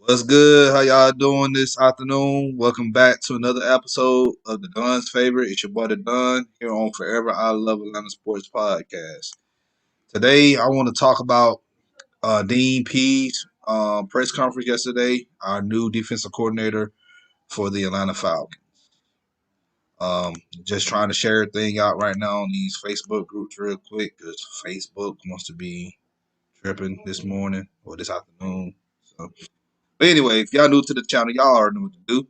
What's good? How y'all doing this afternoon? Welcome back to another episode of the Don's Favorite. It's your boy the Don here on Forever I Love Atlanta Sports Podcast. Today I want to talk about Dean Pease press conference yesterday, our new defensive coordinator for the Atlanta Falcons. Just trying to share everything out right now on these Facebook groups real quick because Facebook wants to be tripping this morning or this afternoon. But anyway, if y'all new to the channel, y'all already know what to do.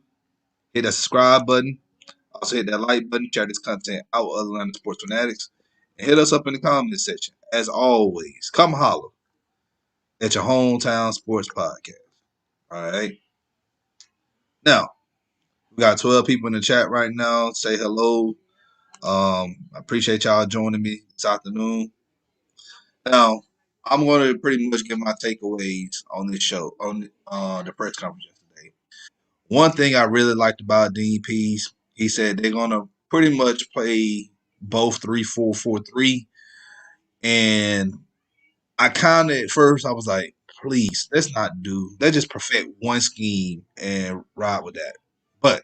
Hit that subscribe button. Also hit that like button. Share this content out with other Atlanta sports fanatics. And hit us up in the comment section. As always, come holler at your hometown sports podcast. All right. Now, we got 12 people in the chat right now. Say hello. I appreciate y'all joining me this afternoon. Now, I'm going to pretty much give my takeaways on this show, on the press conference yesterday. One thing I really liked about Dean Pease, he said they're going to pretty much play both 3-4-4-3. And I kind of, at first, I was like, please, let's just perfect one scheme and ride with that. But,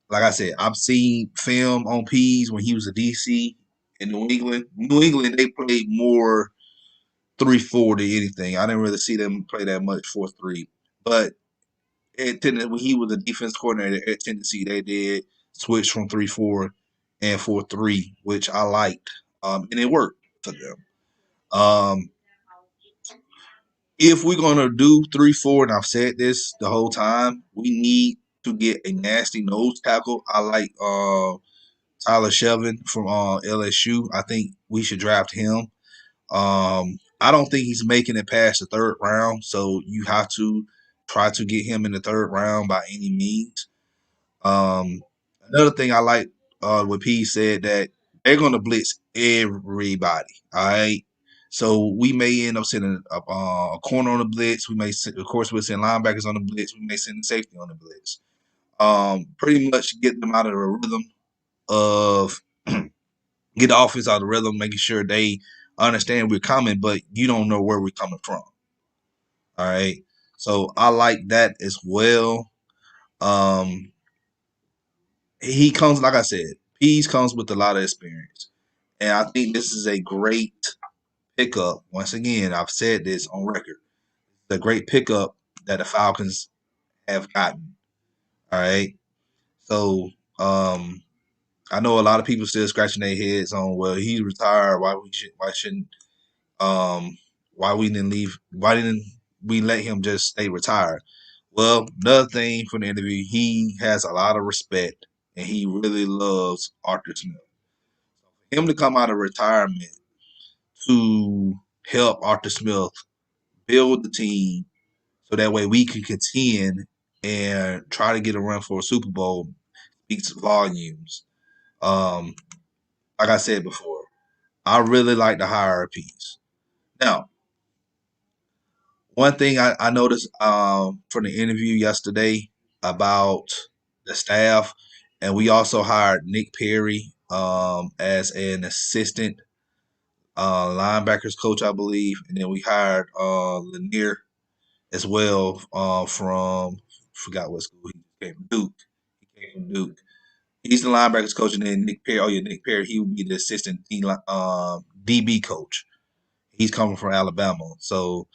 like I said, I've seen film on Pease when he was a DC in New England. New England, they played more 3-4 than anything. I didn't really see them play that much 4-3. But when he was a defense coordinator at Tennessee, they did switch from 3-4 and 4-3, which I liked, and it worked for them. If we're gonna do 3-4, and I've said this the whole time, we need to get a nasty nose tackle. I like Tyler Shevin from LSU. I think we should draft him. I don't think he's making it past the third round, so you have to try to get him in the third round by any means. Another thing I like what P said that they're going to blitz everybody. All right. So we may end up sending a corner on the blitz. We may, of course, we'll send linebackers on the blitz. We may send safety on the blitz. Pretty much get them out of the rhythm of get the offense out of the rhythm, making sure they understand we're coming, but you don't know where we're coming from. All right. So I like that as well. Um, he comes, like I said, Pease comes with a lot of experience. And I think this is a great pickup. Once again, I've said this on record. The great pickup that the Falcons have gotten. All right. So I know a lot of people still scratching their heads on, well, he's retired. Why we didn't leave? Why didn't we let him just stay retired? Well, another thing from the interview, he has a lot of respect and he really loves Arthur Smith. For him to come out of retirement to help Arthur Smith build the team so that way we can contend and try to get a run for a Super Bowl speaks volumes. Um, like I said before, I really like the hire piece. Now, one thing I noticed from the interview yesterday about the staff, and we also hired Nick Perry as an assistant linebackers coach, I believe, and then we hired Lanier as well from forgot what school he came from. Duke. He came from Duke. He's the linebackers coach, and then Nick Perry. Oh yeah, Nick Perry. He would be the assistant DB coach. He's coming from Alabama. So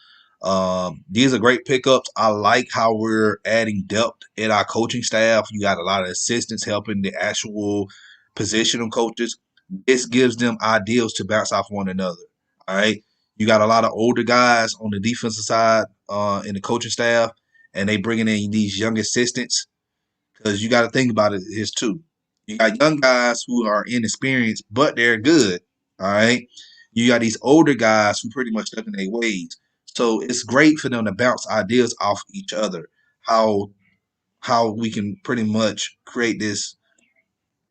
these are great pickups. I like how we're adding depth in our coaching staff. You got a lot of assistants helping the actual positional coaches. This gives them ideas to bounce off one another. All right. You got a lot of older guys on the defensive side in the coaching staff, and they bringing in these young assistants because you got to think about it is too. You got young guys who are inexperienced, but they're good. All right. You got these older guys who pretty much stuck in their ways. So it's great for them to bounce ideas off each other. How we can pretty much create this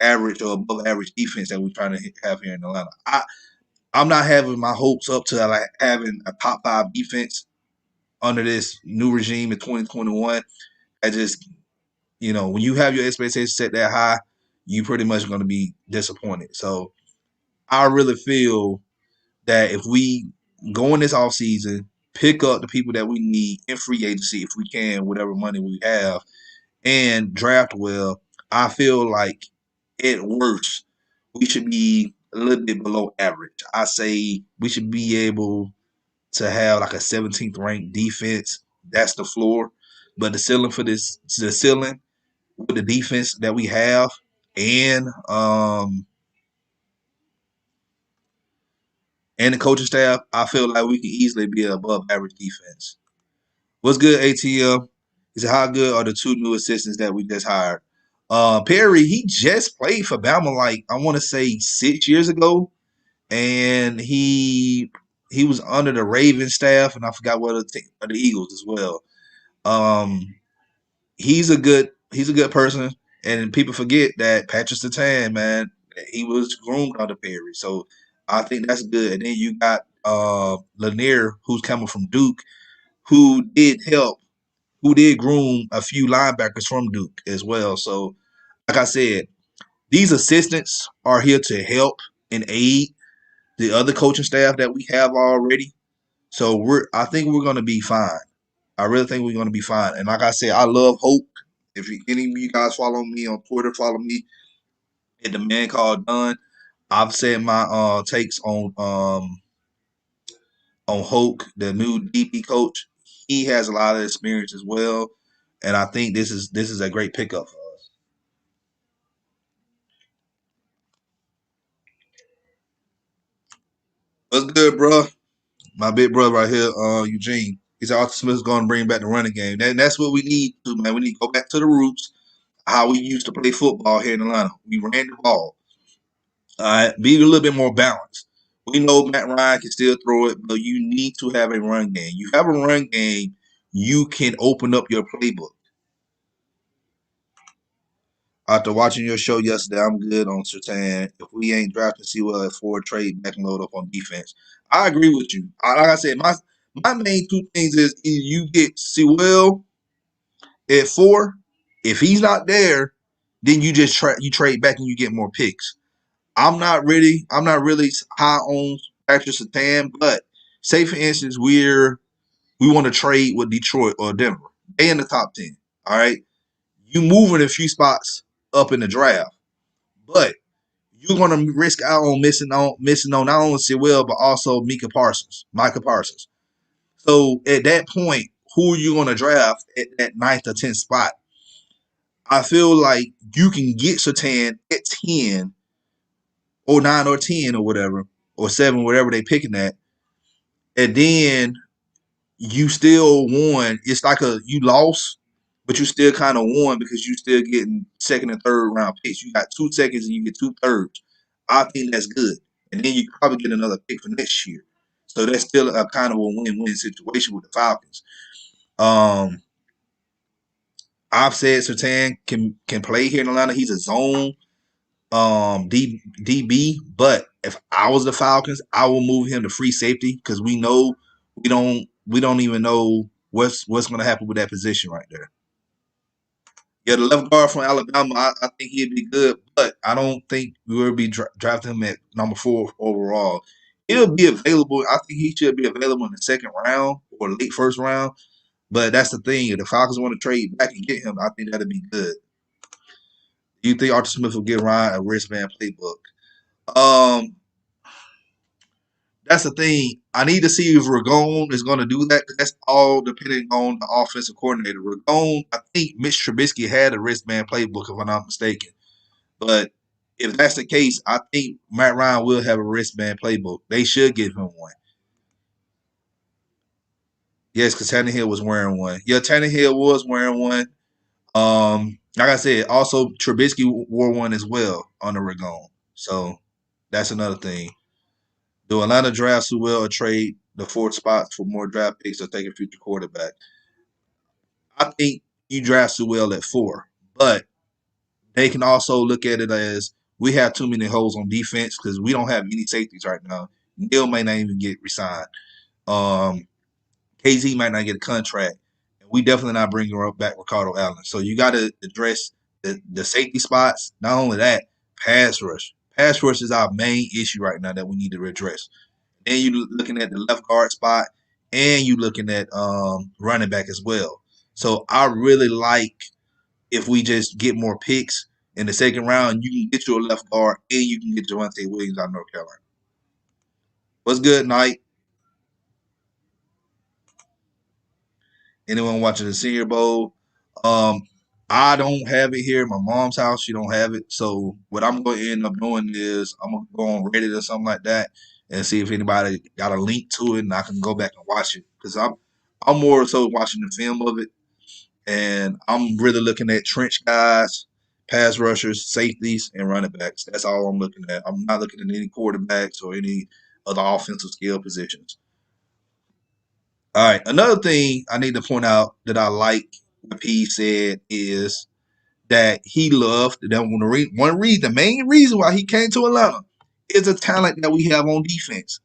average or above average defense that we're trying to have here in Atlanta. I'm not having my hopes up to like having a top 5 defense under this new regime in 2021. I just when you have your expectations set that high, you pretty much going to be disappointed. So I really feel that if we go in this offseason, pick up the people that we need in free agency if we can, whatever money we have, and draft well, I feel like at worst we should be a little bit below average. I say we should be able to have like a 17th ranked defense. That's the floor. But the ceiling with the defense that we have and and the coaching staff, I feel like we can easily be above average defense. What's good, ATM? He said, how good are the two new assistants that we just hired? Perry, he just played for Bama like I want to say 6 years ago, and he was under the Ravens staff, and I forgot what the Eagles as well. Um, he's a good person, and people forget that Patrick Surtain, man, he was groomed under Perry, so I think that's good. And then you got Lanier, who's coming from Duke, who did help, who did groom a few linebackers from Duke as well. So, like I said, these assistants are here to help and aid the other coaching staff that we have already. So I think we're going to be fine. I really think we're going to be fine. And like I said, I love Hope. If any of you guys follow me on Twitter, follow me at the man called Dunn. I've said my takes on Hoke, the new DP coach. He has a lot of experience as well, and I think this is a great pickup for us. What's good, bro? My big brother right here, Eugene. He said Arthur Smith's going to bring back the running game. That's what we need to, man. We need to go back to the roots, how we used to play football here in Atlanta. We ran the ball. All right, be a little bit more balanced. We know Matt Ryan can still throw it, but you need to have a run game. You have a run game, you can open up your playbook. After watching your show yesterday, I'm good on Sertan. If we ain't drafting Sewell at 4, trade back and load up on defense. I agree with you. Like I said, my main two things is either you get Sewell at 4. If he's not there, then you just you trade back and you get more picks. I'm not really high on Patrick Sertan, but say for instance we want to trade with Detroit or Denver. They in the top 10. All right. You moving a few spots up in the draft. But you're gonna risk out on missing on not only Sewell but also Micah Parsons. So at that point, who are you gonna draft at that ninth or 10th spot? I feel like you can get Sertan at 10 or 9 or 10 or whatever, or 7, whatever they picking at, and then you still won. It's like you lost, but you still kind of won because you still getting second and third round picks. You got 2 seconds and you get 2 thirds. I think that's good. And then you probably get another pick for next year. So that's still a kind of a win-win situation with the Falcons. Um, I've said Sertan can play here in Atlanta. He's a zone DB, but if I was the Falcons, I will move him to free safety because we know we don't even know what's going to happen with that position right there. Yeah, the left guard from Alabama, I think he'd be good, but I don't think we will be drafting him at number 4 overall. He'll be available. I think he should be available in the second round or late first round. But that's the thing. If the Falcons want to trade back and get him, I think that'd be good. Do you think Arthur Smith will give Ryan a wristband playbook? Um, that's the thing. I need to see if Ragone is going to do that because that's all depending on the offensive coordinator. Ragone, I think Mitch Trubisky had a wristband playbook, if I'm not mistaken. But if that's the case, I think Matt Ryan will have a wristband playbook. They should give him one. Yes, because Tannehill was wearing one. Yeah, Tannehill was wearing one. Like I said, also Trubisky wore one as well on the Ragone. So that's another thing. Do Atlanta draft Sewell or trade the 4th spot for more draft picks or take a future quarterback? I think you draft Sewell at 4, but they can also look at it as we have too many holes on defense because we don't have any safeties right now. Neil may not even get resigned. KZ might not get a contract. And we definitely not bringing back Ricardo Allen. So you got to address the safety spots. Not only that, pass rush. Pass rush is our main issue right now that we need to address. Then you're looking at the left guard spot and you looking at running back as well. So I really like if we just get more picks in the second round, you can get your left guard and you can get Javonte Williams out of North Carolina. What's good, Knight? Anyone watching the Senior Bowl? Um, I don't have it here. My mom's house, she don't have it. So what I'm going to end up doing is I'm gonna go on Reddit or something like that and see if anybody got a link to it, and I can go back and watch it because I'm more so watching the film of it, and I'm really looking at trench guys, pass rushers, safeties, and running backs. That's all I'm looking at. I'm not looking at any quarterbacks or any other offensive skill positions. All right. Another thing I need to point out that I like what P said is that he loved that the main reason why he came to Atlanta is the talent that we have on defense.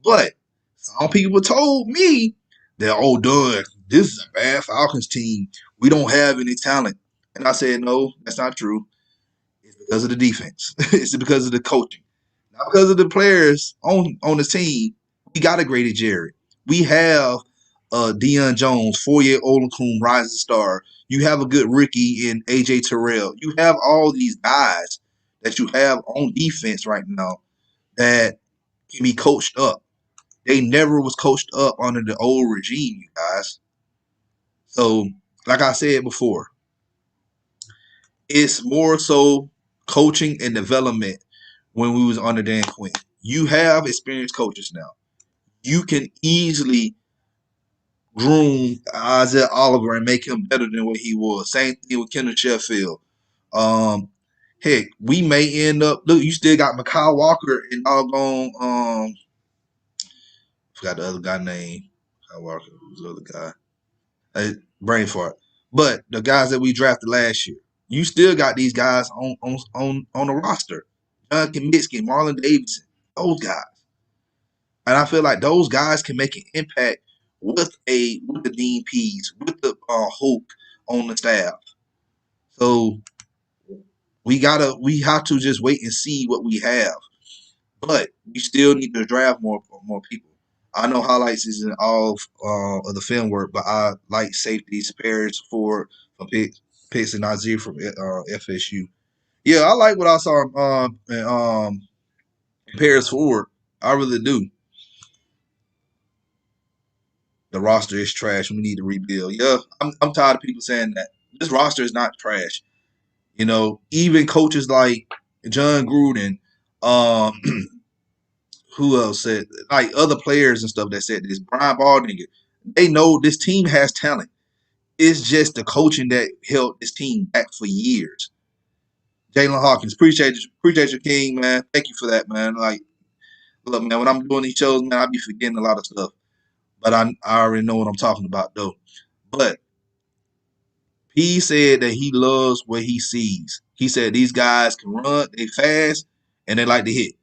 But some people told me that, oh, Doug, this is a bad Falcons team. We don't have any talent. And I said, no, that's not true. It's because of the defense. It's because of the coaching. Not because of the players on the team. We got a Grady Jarrett. We have Deion Jones, 4-year Olakun, rising star. You have a good rookie in AJ Terrell. You have all these guys that you have on defense right now that can be coached up. They never was coached up under the old regime, you guys. So, like I said before, it's more so coaching and development when we was under Dan Quinn. You have experienced coaches now. You can easily groom Isaiah Oliver and make him better than what he was. Same thing with Kendall Sheffield. Um, Heck, we may end up. Look, you still got Mekhi Walker and doggone. Forgot the other guy name. Mekhi Walker was the other guy. Brain fart. But the guys that we drafted last year, you still got these guys on the roster. John Kaminsky, Marlon Davidson, those guys. And I feel like those guys can make an impact with the Dean Pease, with the Hulk on the staff. So we have to just wait and see what we have. But we still need to draft more people. I know highlights isn't all of the film work, but I like safeties, Paris Ford from Pitts and Nazir from FSU. Yeah, I like what I saw in Paris Ford. I really do. The roster is trash. We need to rebuild. Yeah, I'm tired of people saying that. This roster is not trash. You know, even coaches like John Gruden, um, who else said, like other players and stuff that said this, Brian Baldinger, they know this team has talent. It's just the coaching that held this team back for years. Jalen Hawkins, appreciate your king, man. Thank you for that, man. Like, look, man, when I'm doing these shows, man, I be forgetting a lot of stuff. But I already know what I'm talking about, though. But he said that he loves what he sees. He said these guys can run, they fast, and they like to hit.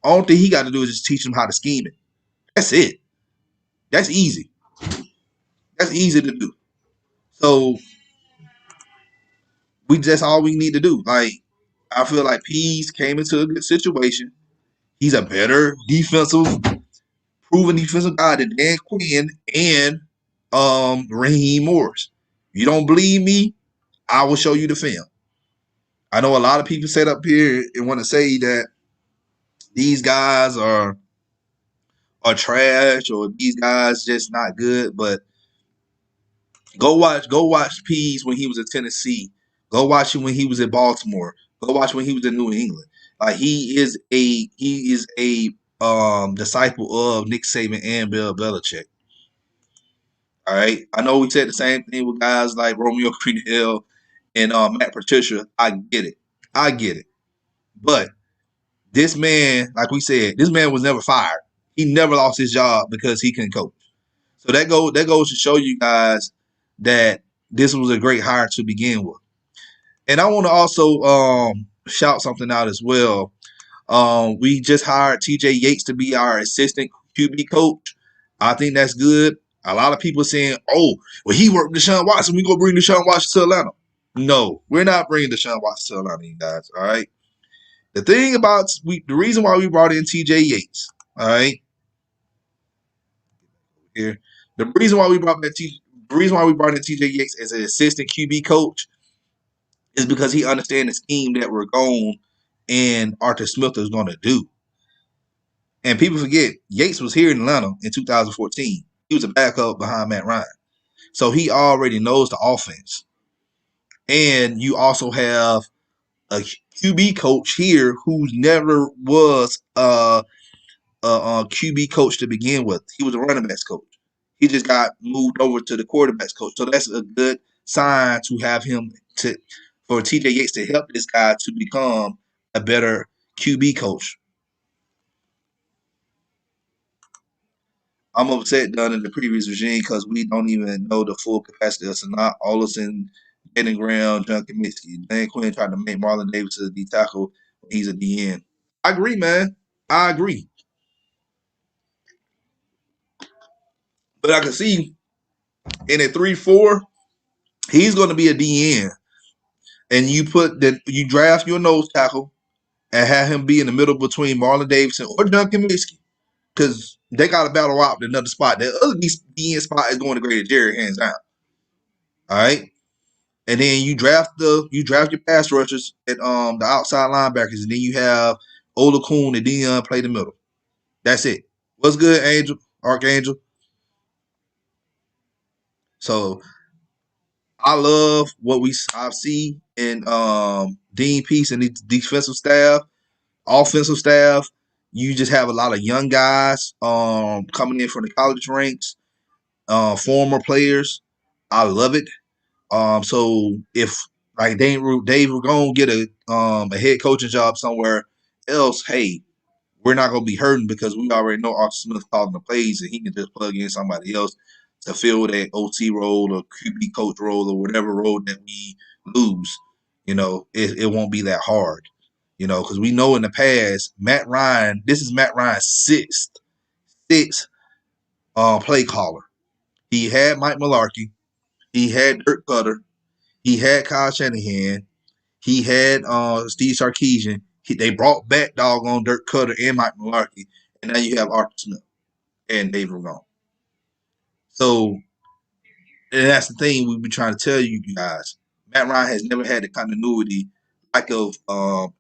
All thing he got to do is just teach them how to scheme it. That's it. That's easy. That's easy to do. So that's all we need to do. Like, I feel like Pease came into a good situation. He's a better proven defensive guy than Dan Quinn and Raheem Morris. You don't believe me? I will show you the film. I know a lot of people sit up here and want to say that these guys are trash or these guys just not good, but go watch Pease when he was in Tennessee. Go watch him when he was in Baltimore. Go watch when he was in New England. Like he is a disciple of Nick Saban and Bill Belichick. All right. I know we said the same thing with guys like Romeo Crennel and Matt Patricia. I get it. I get it. But this man, like we said, this man was never fired. He never lost his job because he couldn't coach. So that goes to show you guys that this was a great hire to begin with. And I want to also shout something out as well. We just hired TJ Yates to be our assistant QB coach. I think that's good. A lot of people saying, oh, well, he worked with Deshaun Watson. We go bring Deshaun Watson to Atlanta. No, we're not bringing Deshaun Watson to Atlanta, you guys. All right. The reason why we brought in TJ Yates, all right, here. The reason why we brought that the reason why we brought in TJ Yates as an assistant QB coach is because he understands the scheme that we're going and Arthur Smith is going to do. And people forget Yates was here in Atlanta in 2014. He was a backup behind Matt Ryan, so he already knows the offense. And you also have a QB coach here who never was a QB coach to begin with. He was a running backs coach. He just got moved over to the quarterbacks coach. So that's a good sign to have him to for TJ Yates to help this guy to become a better QB coach. I'm upset done in the previous regime because we don't even know the full capacity of Sanaa Olsen, Jalen Graham, John Kaminsky. Dan Quinn tried to make Marlon Davis a D tackle when he's a DN. I agree, man. I agree. But I can see in a 3-4, he's going to be a DN. And you draft your nose tackle and have him be in the middle between Marlon Davidson or John Kaminsky. Because they got to battle out another spot. The other DN spot is going to Grady Jerry hands down. All right. And then you draft your pass rushers at the outside linebackers, and then you have Olakun and Dion play the middle. That's it. What's good, Angel? Archangel. So I love what I see in Dean Peace and the defensive staff, offensive staff. You just have a lot of young guys coming in from the college ranks, former players. I love it. So if like Dave we're gonna get a head coaching job somewhere else, hey, we're not gonna be hurting because we already know Arthur Smith calling the plays and he can just plug in somebody else to fill that OT role or QB coach role or whatever role that we lose. It won't be that hard. Because we know in the past, Matt Ryan, this is Matt Ryan's sixth play caller. He had Mike Mularkey, he had Dirk Cutter, he had Kyle Shanahan. He had Steve Sarkisian. They brought back doggone Dirk Cutter and Mike Mularkey. And now you have Arthur Smith and Dave Ragone. So, and that's the thing we be trying to tell you guys. Matt Ryan has never had the continuity like of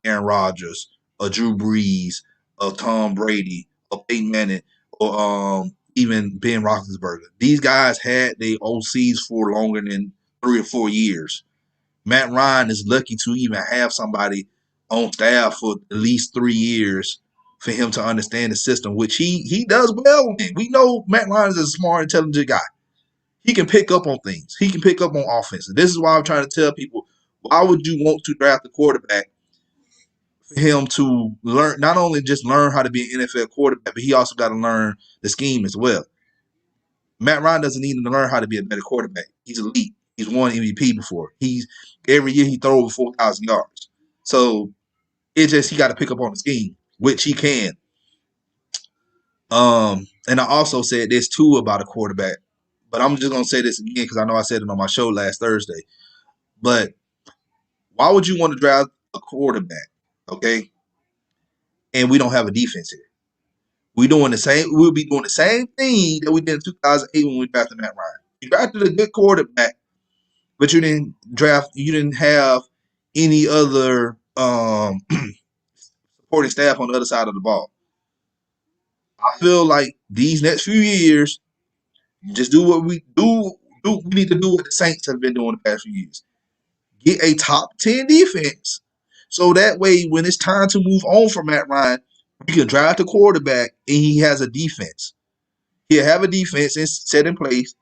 Aaron Rodgers or Drew Brees or Tom Brady or Peyton Manning or even Ben Roethlisberger. These guys had their OCs for longer than 3 or 4 years. Matt Ryan is lucky to even have somebody on staff for at least 3 years for him to understand the system, which he does well in. We know Matt Ryan is a smart, intelligent guy. He can pick up on things. He can pick up on offense. And this is why I'm trying to tell people, why would you want to draft a quarterback for him to learn, not only just learn how to be an NFL quarterback, but he also got to learn the scheme as well. Matt Ryan doesn't need to learn how to be a better quarterback. He's elite. He's won MVP before. Every year he throws over 4,000 yards. So it's just he got to pick up on the scheme, which he can. And I also said this too about a quarterback, but I'm just gonna say this again because I know I said it on my show last Thursday. But why would you want to draft a quarterback, okay? And we don't have a defense here. We'll be doing the same thing that we did in 2008 when we drafted Matt Ryan. You drafted a good quarterback, but you didn't have any other supporting staff on the other side of the ball. I feel like these next few years, just do what we do. We need to do what the Saints have been doing the past few years. Get a top 10 defense. So that way, when it's time to move on from Matt Ryan, we can draft a quarterback and he has a defense. He'll have a defense set in place.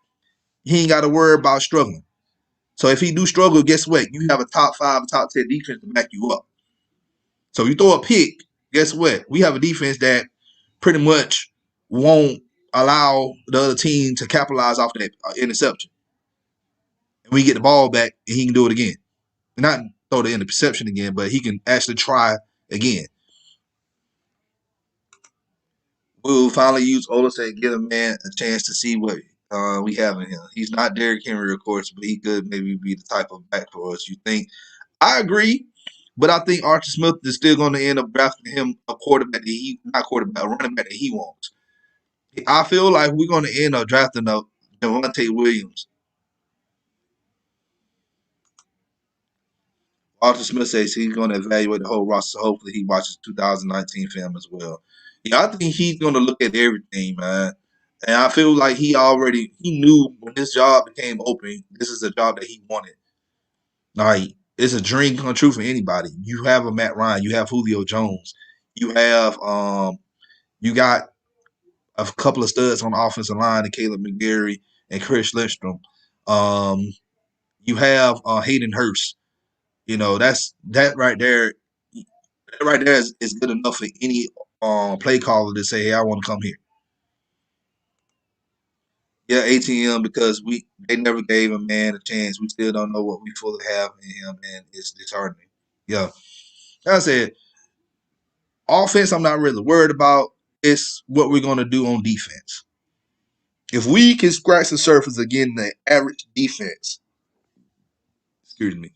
He ain't got to worry about struggling. So if he do struggle, guess what? You have a top 5, top 10 defense to back you up. So you throw a pick, guess what? We have a defense that pretty much won't allow the other team to capitalize off that interception. And we get the ball back and he can do it again. Not throw the interception again, but he can actually try again. We'll finally use Olsen and give a man a chance to see what we have in him. He's not Derrick Henry, of course, but he could maybe be the type of back for us. You think? I agree, but I think Arthur Smith is still going to end up drafting him a quarterback a running back that he wants. I feel like we're going to end up drafting a Devontae Williams. Arthur Smith says he's going to evaluate the whole roster. So hopefully, he watches 2019 film as well. Yeah, I think he's going to look at everything, man. And I feel like he knew when this job became open, this is a job that he wanted. Like, it's a dream come true for anybody. You have a Matt Ryan, you have Julio Jones, you have you got a couple of studs on the offensive line, and Caleb McGarry and Chris Lindstrom. Um, you have Hayden Hurst. You know, that's that right there. That right there is good enough for any play caller to say, "Hey, I want to come here." Yeah, ATM because they never gave a man a chance. We still don't know what we fully have in him, and it's disheartening. Yeah, like I said, offense I'm not really worried about. It's what we're gonna do on defense. If we can scratch the surface again, the average defense, excuse me,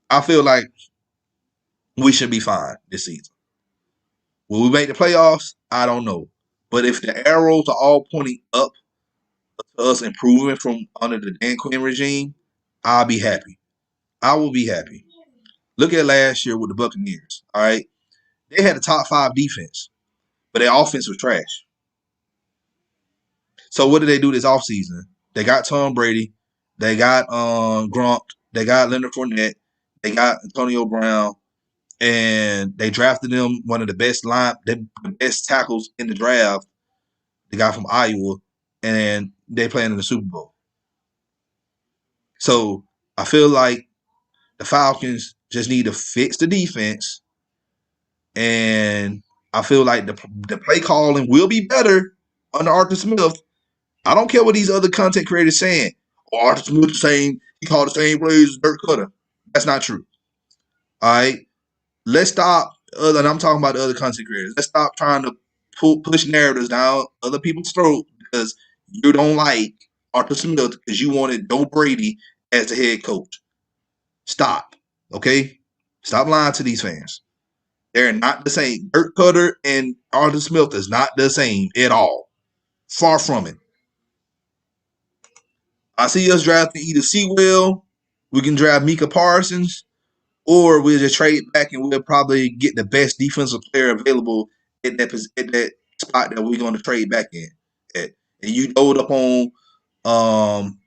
I feel like we should be fine this season. Will we make the playoffs? I don't know. But if the arrows are all pointing up to us improving from under the Dan Quinn regime, I'll be happy. I will be happy. Look at last year with the Buccaneers. All right. They had a top five defense, but their offense was trash. So what did they do this offseason? They got Tom Brady, they got Gronk, they got Leonard Fournette, they got Antonio Brown, and they drafted them one of the best tackles in the draft, the guy from Iowa, and they playing in the Super Bowl. So I feel like the Falcons just need to fix the defense, and I feel like the play calling will be better under Arthur Smith. I don't care what these other content creators saying. Oh, Arthur Smith the same. He called the same plays as Dirk Cutter. That's not true. All right. Let's stop. And I'm talking about the other content creators. Let's stop trying to push narratives down other people's throat because you don't like Arthur Smith because you wanted Joe Brady as the head coach. Stop. Okay? Stop lying to these fans. They're not the same. Dirk Cutter and Arthur Smith is not the same at all. Far from it. I see us drafting either Sewell, we can draft Mika Parsons, or we'll just trade back and we'll probably get the best defensive player available at that spot that we're going to trade back in. At. And you load up on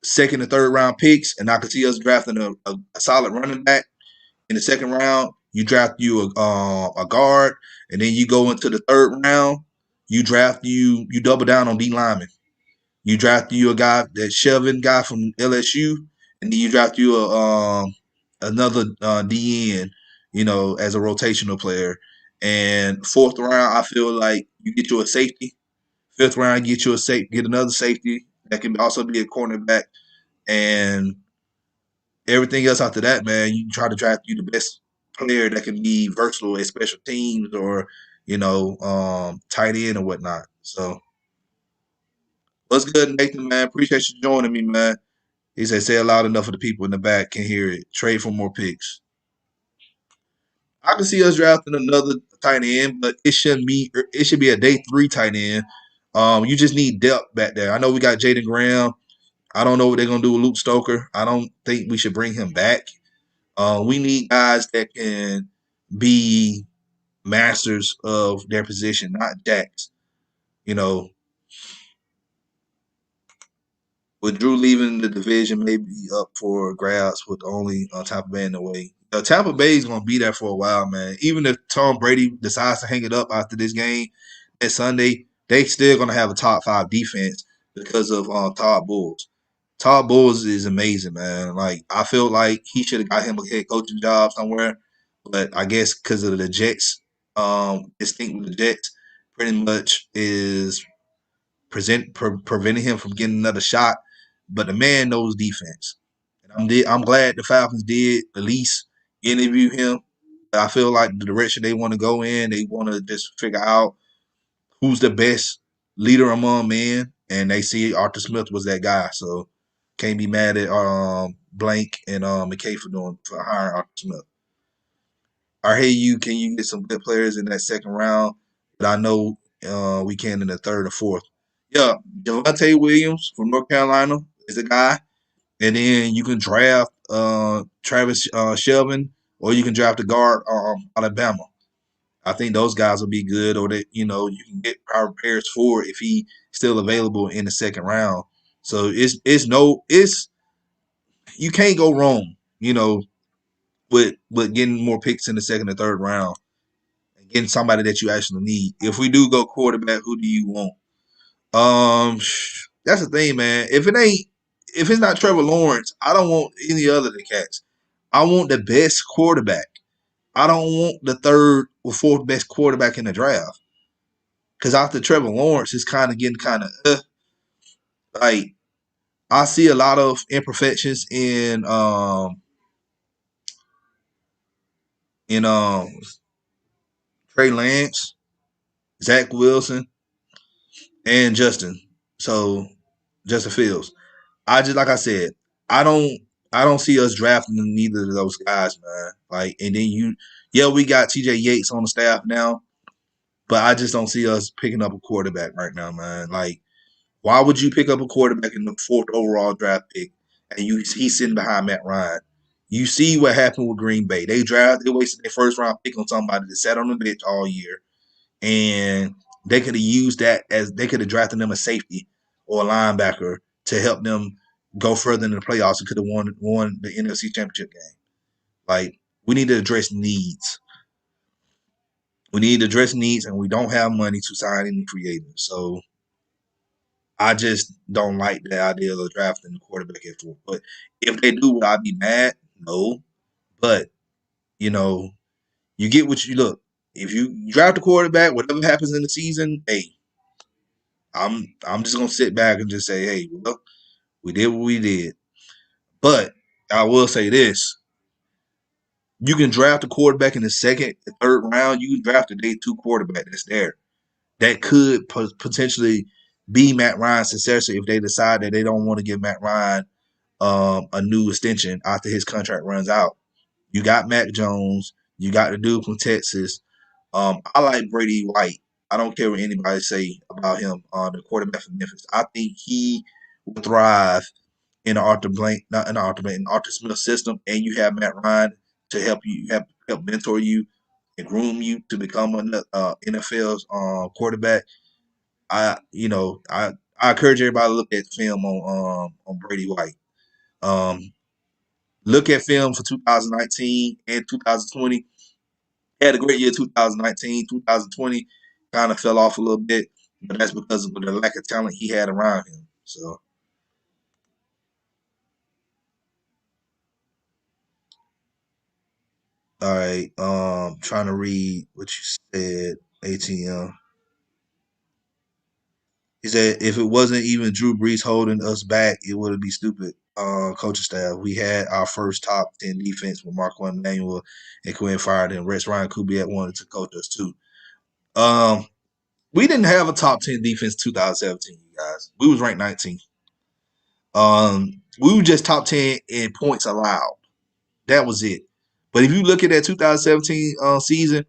second and third round picks, and I could see us drafting a solid running back in the second round. You draft you a guard, and then you go into the third round. You double down on D lineman. You draft you a guy, that Shelvin guy from LSU, and then you draft you another DN, as a rotational player. And fourth round, I feel like you get you a safety. Fifth round, get another safety that can also be a cornerback, and everything else after that, man, you try to draft you the best player that can be versatile at special teams or tight end or whatnot. So what's good, Nathan, man? Appreciate you joining me, man. He said, say it loud enough for the people in the back can hear it. Trade for more picks. I can see us drafting another tight end, but it should be a day three tight end. You just need depth back there. I know we got Jaden Graham. I don't know what they're gonna do with Luke Stoker. I don't think we should bring him back. We need guys that can be masters of their position, not jacks. You know, with Drew leaving the division, maybe up for grabs with only Tampa Bay in the way. Tampa Bay is going to be there for a while, man. Even if Tom Brady decides to hang it up after this game that Sunday, they still going to have a top five defense because of Todd Bowles. Todd Bowles is amazing, man. Like I feel like he should have got him a head coaching job somewhere, but I guess because of the Jets, instinct with the Jets, pretty much is preventing him from getting another shot. But the man knows defense. And I'm glad the Falcons did at least interview him. I feel like the direction they want to go in, they want to just figure out who's the best leader among men, and they see Arthur Smith was that guy. So can't be mad at Blank and McKay for hiring Arthur Smith. I hear you. Can you get some good players in that second round? But I know we can in the third or fourth. Yeah, Devontae Williams from North Carolina is a guy, and then you can draft Travis Shelvin, or you can draft a guard Alabama. I think those guys will be good, or that you can get Power Pairs for if he's still available in the second round. So it's you can't go wrong, with getting more picks in the second or third round and getting somebody that you actually need. If we do go quarterback, who do you want? That's the thing, man. If it's not Trevor Lawrence, I don't want any other of the cats. I want the best quarterback. I don't want the third or fourth best quarterback in the draft. Because after Trevor Lawrence, it's kind of getting like I see a lot of imperfections in Trey Lance, Zach Wilson, and Justin Fields. I just like I said, I don't I don't see us drafting neither of those guys, man. Like, and then yeah, we got TJ Yates on the staff now, but I just don't see us picking up a quarterback right now, man. Like, why would you pick up a quarterback in the fourth overall draft pick and he's sitting behind Matt Ryan? You see what happened with Green Bay. They wasted their first round pick on somebody that sat on the bench all year, and they could have used that as they could have drafted them a safety or a linebacker to help them go further in the playoffs and could have won the NFC Championship game. Like, we need to address needs. We need to address needs, and we don't have money to sign any free agents. So I just don't like the idea of drafting the quarterback at four. But if they do, would I be mad? No. But, you know, you get what you look. If you draft a quarterback, whatever happens in the season, hey, I'm just gonna sit back and just say, hey, well, we did what we did. But I will say this: you can draft a quarterback in the second, third round. You can draft a day two quarterback that's there that could potentially be Matt Ryan's successor if they decide that they don't want to give Matt Ryan a new extension after his contract runs out. You got Mac Jones. You got the dude from Texas. I like Brady White. I don't care what anybody say about him, the quarterback from Memphis. I think he will thrive in the Arthur Blank, not in the Arthur Blank, in the Arthur Smith system, and you have Matt Ryan to help mentor you and groom you to become an NFL's quarterback. I encourage everybody to look at film on Brady White. Um, look at film for 2019 and 2020. He had a great year 2019, 2020 kind of fell off a little bit, but that's because of the lack of talent he had around him. So, all right, trying to read what you said, ATM. He said if it wasn't even Drew Brees holding us back, it would be stupid. Coaching staff. We had our first top 10 defense with Marco Emmanuel and Quinn fired, and Rex Ryan Kubiak wanted to coach us too. Um, we didn't have a top 10 defense 2017, you guys. We was ranked 19th. We were just top 10 in points allowed. That was it. But if you look at that 2017 season,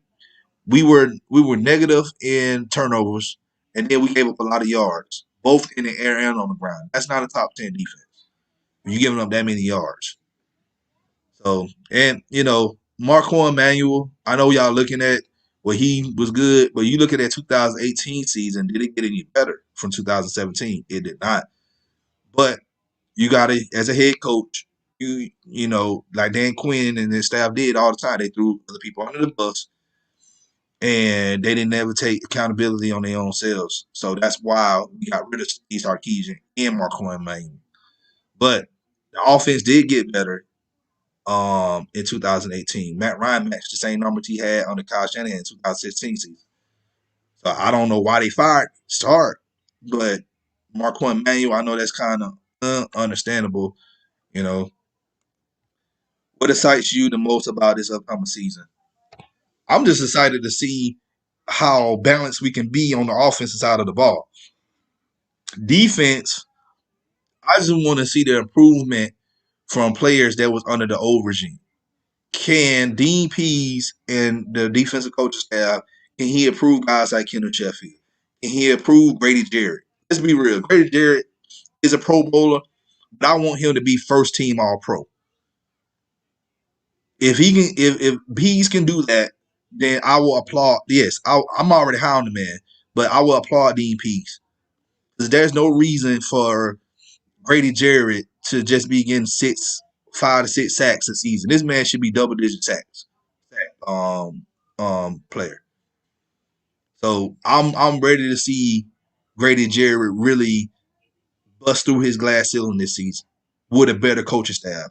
we were negative in turnovers, and then we gave up a lot of yards, both in the air and on the ground. That's not a top 10 defense. You're giving up that many yards. So, and Marco Emmanuel, I know y'all looking at he was good, but you look at that 2018 season, did it get any better from 2017? It did not. But you got to, as a head coach, like Dan Quinn and his staff did all the time. They threw other people under the bus, and they didn't ever take accountability on their own selves. So that's why we got rid of Steve Sarkisian and Marco Emmanuel. But the offense did get better in 2018. Matt Ryan matched the same numbers he had on the Kyle Shanahan in 2016 season. So I don't know why they fired Stark, but Marco Emmanuel, I know that's kind of understandable. You know, what excites you the most about this upcoming season? I'm just excited to see how balanced we can be on the offensive side of the ball. Defense, I just want to see the improvement from players that was under the old regime. Can Dean Pease and the defensive coaching staff can he improve guys like Kendall Sheffield? and he improved Grady Jarrett. Let's be real. Grady Jarrett is a Pro Bowler, but I want him to be first team All Pro. If he can, if Bees can do that, then I will applaud. Yes, I'm already high on the man, but I will applaud Dean Pease because there's no reason for Grady Jarrett to just be getting 5 to 6 sacks a season. This man should be double digit sacks. Player. So I'm ready to see Grady Jarrett really bust through his glass ceiling this season with a better coaching staff.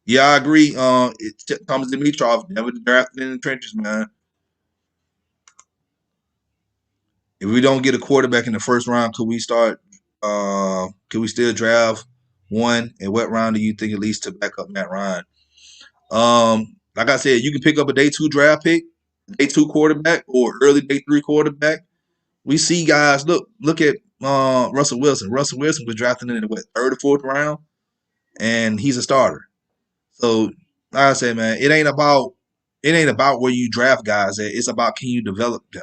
Yeah, I agree. It's Thomas Dimitrov never drafted in the trenches, man. If we don't get a quarterback in the first round, could we start? Could we still draft one? And what round do you think it leads to back up Matt Ryan? Like I said, you can pick up a day 2 draft pick, day 2 quarterback, or early day 3 quarterback. We see guys. Look at Russell Wilson. Russell Wilson was drafted in the third or fourth round, and he's a starter. So like I say, man, it ain't about where you draft guys at. It's about can you develop them.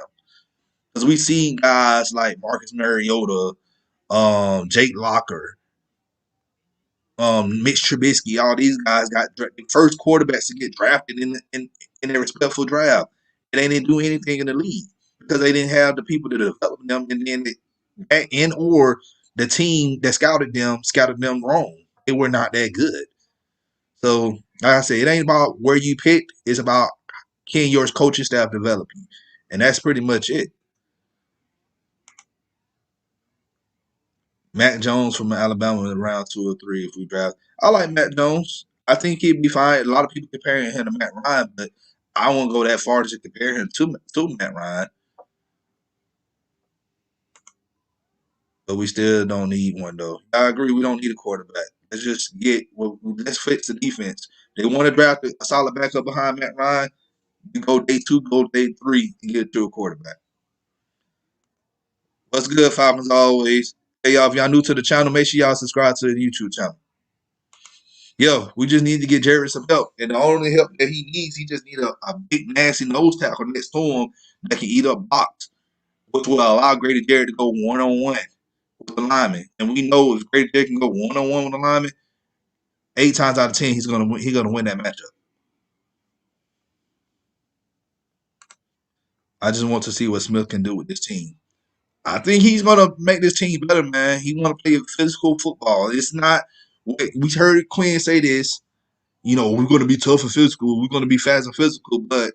Because we see guys like Marcus Mariota, Jake Locker, Mitch Trubisky, all these guys got the first quarterbacks to get drafted in their respectful draft. And they didn't do anything in the league because they didn't have the people to develop them, and then or the team that scouted them wrong. They were not that good. So, like I said, it ain't about where you picked. It's about can your coaching staff develop you, and that's pretty much it. Matt Jones from Alabama in round 2 or 3 if we draft. I like Matt Jones. I think he'd be fine. A lot of people comparing him to Matt Ryan, but I won't go that far to compare him to Matt Ryan. But we still don't need one though. I agree. We don't need a quarterback. Let's just let's fix the defense. They want to draft a solid backup behind Matt Ryan. You go day 2, go day 3, and get to a quarterback. What's good, Falcons? Always. Hey y'all, if y'all new to the channel, make sure y'all subscribe to the YouTube channel. Yo, we just need to get Jared some help. And the only help that he needs, he just need a big, nasty nose tackle next to him that can eat up box, which will allow Grady Jarrett to go one-on-one with the lineman. And we know if Grady Jarrett can go one-on-one with the lineman, 8 times out of 10, he's gonna win that matchup. I just want to see what Smith can do with this team. I think he's gonna make this team better, man. He want to play physical football. It's not. We heard Quinn say this. We're going to be tough and physical. We're going to be fast and physical, but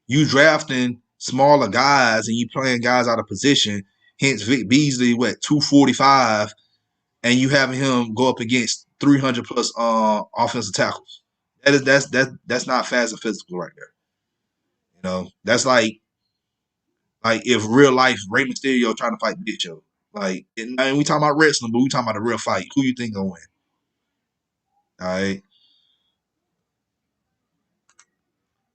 you drafting smaller guys and you playing guys out of position. Hence, Vic Beasley, 245, and you having him go up against 300 plus offensive tackles. That's not fast and physical right there. That's like if real life Rey Mysterio trying to fight Big Show. Like, I mean, we talking about wrestling, but we talking about a real fight. Who you think gonna win? All right.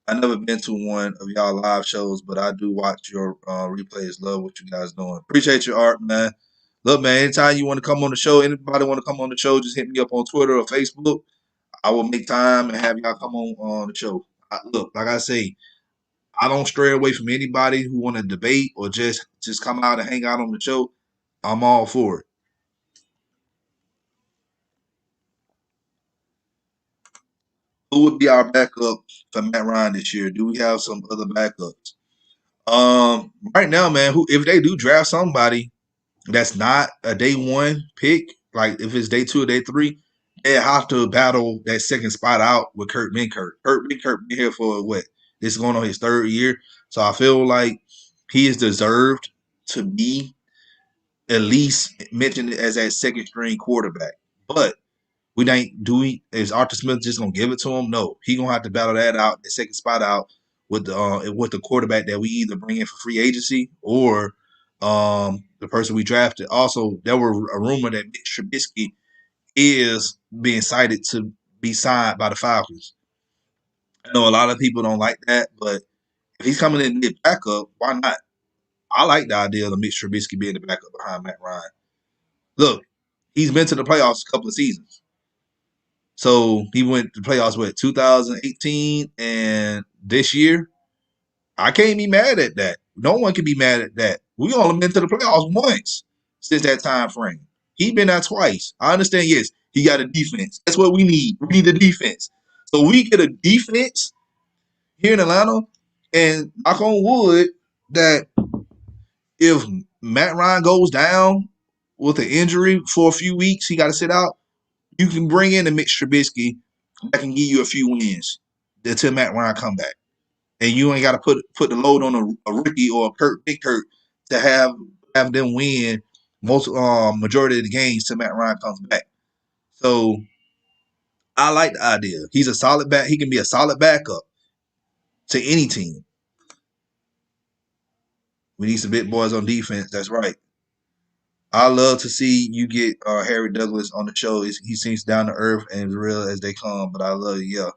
I never been to one of y'all live shows, but I do watch your replays. Love what you guys doing. Appreciate your art, man. Look, man, anytime you want to come on the show, anybody want to come on the show, just hit me up on Twitter or Facebook. I will make time and have y'all come on the show. Look, like I say, I don't stray away from anybody who want to debate or just come out and hang out on the show. I'm all for it. Who would be our backup for Matt Ryan this year? Do we have some other backups? Right now, man, if they do draft somebody that's not a day 1 pick, like if it's day 2 or day 3, they have to battle that second spot out with Kurt Benkert. Kurt Benkert been here for what? This is going on his 3rd year. So I feel like he is deserved to be at least mentioned as that second string quarterback. But is Arthur Smith just gonna give it to him? No, he gonna have to battle that out, the second spot out with the quarterback that we either bring in for free agency or the person we drafted. Also, there were a rumor that Mitch Trubisky is being cited to be signed by the Falcons. I know a lot of people don't like that, but if he's coming in to get backup, why not? I like the idea of Mitch Trubisky being the backup behind Matt Ryan. Look, he's been to the playoffs a couple of seasons. So he went to playoffs with 2018 and this year. I can't be mad at that. No one can be mad at that. We only been to the playoffs once since that time frame. He been there twice. I understand. Yes, he got a defense. That's what we need. We need a defense. So we get a defense here in Atlanta, and knock on wood that if Matt Ryan goes down with an injury for a few weeks, he got to sit out. You can bring in a Mitch Trubisky that can give you a few wins until Matt Ryan come back, and you ain't got to put the load on a rookie or a Big Kurt to have them win most majority of the games till Matt Ryan comes back. So I like the idea. He's a solid back. He can be a solid backup to any team. We need some big boys on defense. That's right. I love to see you get Harry Douglas on the show. He seems down to earth and as real as they come. But I love you. Yeah.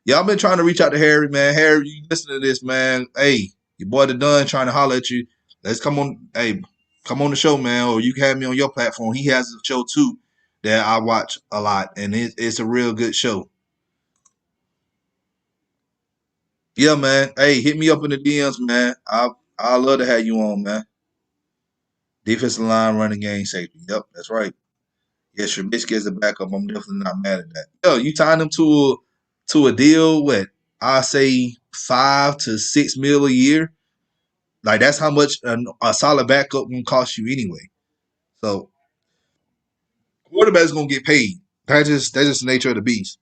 Yeah, I've been trying to reach out to Harry, man. Harry, you listen to this, man. Hey, your boy the Dunn trying to holler at you. Let's come on. Hey, come on the show, man. Or you can have me on your platform. He has a show too that I watch a lot, and it's a real good show. Yeah, man. Hey, hit me up in the DMs, man. I love to have you on, man. Defensive line, running game, safety. Yep, that's right. Yes, Trubisky as a backup. I'm definitely not mad at that. Yo, you tying them to a deal with I say 5 to 6 mil a year. Like that's how much a solid backup can cost you anyway. So quarterback's gonna get paid. That's just the nature of the beast.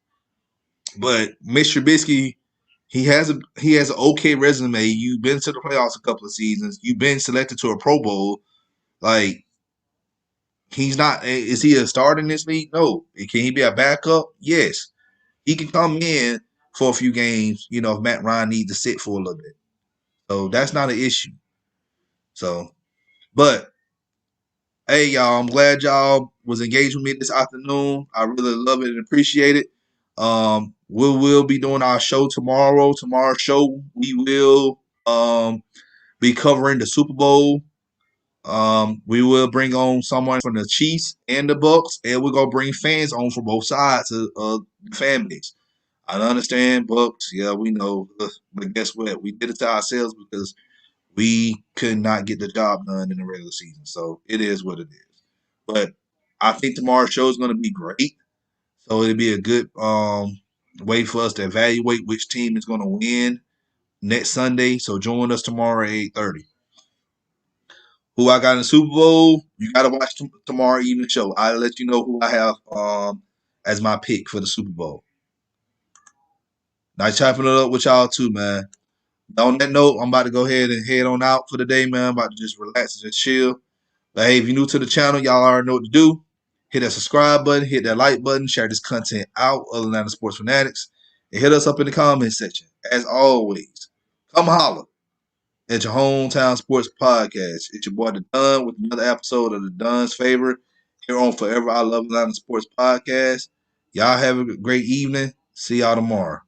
But Mitch Trubisky, he has an okay resume. You've been to the playoffs a couple of seasons. You've been selected to a Pro Bowl. Like he's not. Is he a starter in this league? No. Can he be a backup? Yes. He can come in for a few games, if Matt Ryan needs to sit for a little bit. So that's not an issue. So, but hey, y'all, I'm glad y'all was engaged with me this afternoon. I really love it and appreciate it. We will be doing our show tomorrow. Tomorrow's show, we will be covering the Super Bowl. We will bring on someone from the Chiefs and the Bucks, and we're gonna bring fans on from both sides of the fan base. I understand Bucks, yeah, we know, but guess what? We did it to ourselves because we could not get the job done in the regular season. So it is what it is. But I think tomorrow's show is going to be great. So it'll be a good way for us to evaluate which team is going to win next Sunday. So join us tomorrow at 8:30. Who I got in the Super Bowl? You got to watch tomorrow evening show. I'll let you know who I have as my pick for the Super Bowl. Nice chopping it up with y'all too, man. On that note, I'm about to go ahead and head on out for the day, man. I'm about to just relax and just chill. But hey, if you're new to the channel, y'all already know what to do. Hit that subscribe button, hit that like button, share this content out, other than the sports fanatics, and hit us up in the comment section. As always, come holler at your hometown sports podcast. It's your boy The Dunn with another episode of The Dunn's Favorite here on Forever I Love Atlanta Sports Podcast. Y'all have a great evening. See y'all tomorrow.